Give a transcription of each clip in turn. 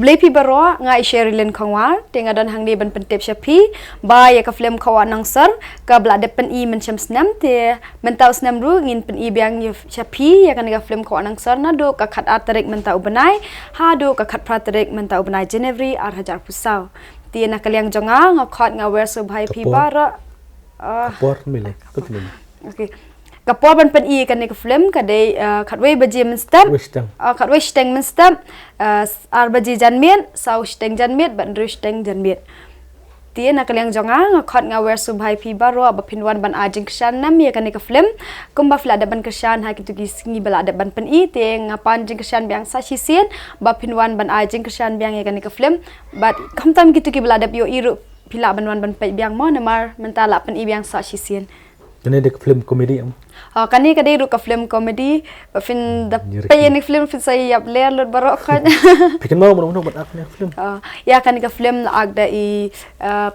Kablay pi baro nga i-Sherilyn Kongwar tinga don hang di ban pentip syapi ba ya ka film kawa nang sar ka bla de pen I mencam snam te mentau snam ru ngin pen I biang yu syapi ya kan ga film kawa nang sar na do ka khat atarik mentau benai ha do ka khat pratarik mentau benai Genevri ar hajar pusau ti na kaliang jonga nga khot nga wer so bhai pi bara kapor mile kutin okay kapor ban pen I kan ka film ka de khatwei baji menstam khatwei steng menstam ar baji janmiet sau steng janmiet ban ru steng janmiet tie na kaliang jonga nga khot nga wer su bhai pi baro ba pinwan ban ajing kshan nam ya kan ka film kumba fla da ban kshan ha kitu singi bala da ban pen I te nga pan jing kshan biang sa sisien ba pinwan ban ajing kshan biang ya kan ka film but kamtam kitu ki bala da bio iru pila banwan ban pai biang mo namar mentala pen I biang sa sisien kene de film komedi am kani kadai ru ka film comedy fin da payani film fin sai yap ler lut barok kan bikin mau mun buat aku film ya kani ka film agda I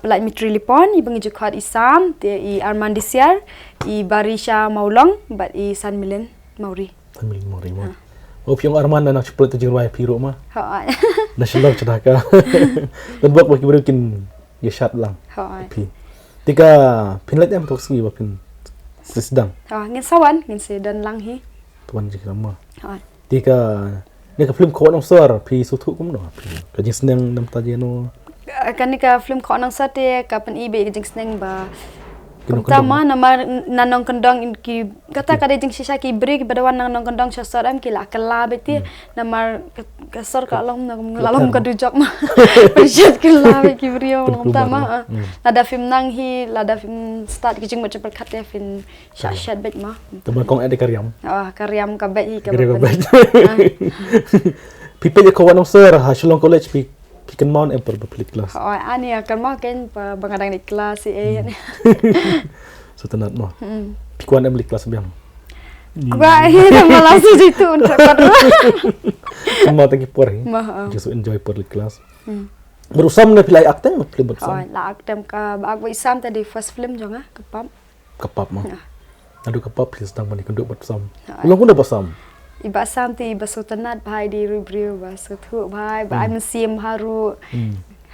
pelai mitri lipon I bangi jukat isam te I Arman Disiar I Barisha Maulong bat I San Milen Mauri mo piong Arman na chuplet tu jirwai piro ma na shalok chadaka dan buat bagi berukin ya shot lang pi tika pinlet am tok singi bapin sisdang ngin sawan ngin sedan lang hi tuan jik lama tika ni ka film ko nang sar pi sutu kum no pi ka jing sneng nam ta jeno kan ni ka film ko nang sate ka pen ibe jing sneng ba tama namar nanong kendong ki kata kada jing sisa ki break badawan nanong kendong sasar am ki la kala beti namar kasar ka long lalom ka dujak ma perjat ki la ki brio tama lada film nang hi lada film start ki jing macam perkat ya film syat bet ma teman kong ada karyam karyam ka bet hi ka people ko nang sar ha Shillong College pi Pikan Mount Emperor berpelit kelas. Ani akan makan bangadang di kelas ni. So tenat mo. Pikuan beli kelas biang. Gua ini malah situ untuk pada. Mau tegi por hi. Just enjoy por di kelas. Berusam na pilai aktem film bersam. La aktem ka aku isam tadi first film jonga kepap. Kepap mah. Aduh kepap please tang mani kenduk bersam. Ulang pun dah bersam. Iba samti iba sutanat bhai di rubrio ba sutu bhai ba musim haru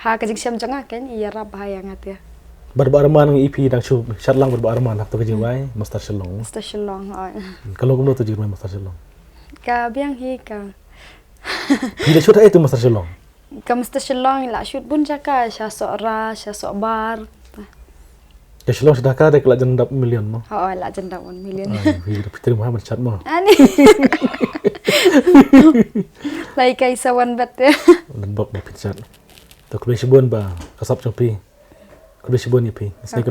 ha kajing syam jonga kan iya rap bhai yang atia berbarman ng EP dang chu shatlang berbarman hak to kajewai Master Shillong kalau kum to jirmai Master Shillong ka biang hi ka bila shoot itu Master Shillong ka Master Shillong la shoot bun jaka sya sok bar ya Shillong sudah kada kelak jendap million mo la jendap 1 million Peter Muhammad chat mo ani lai kai sawan bat ya dan bok na pichat to kulay sibon ba kasap champi kulay sibon ni pi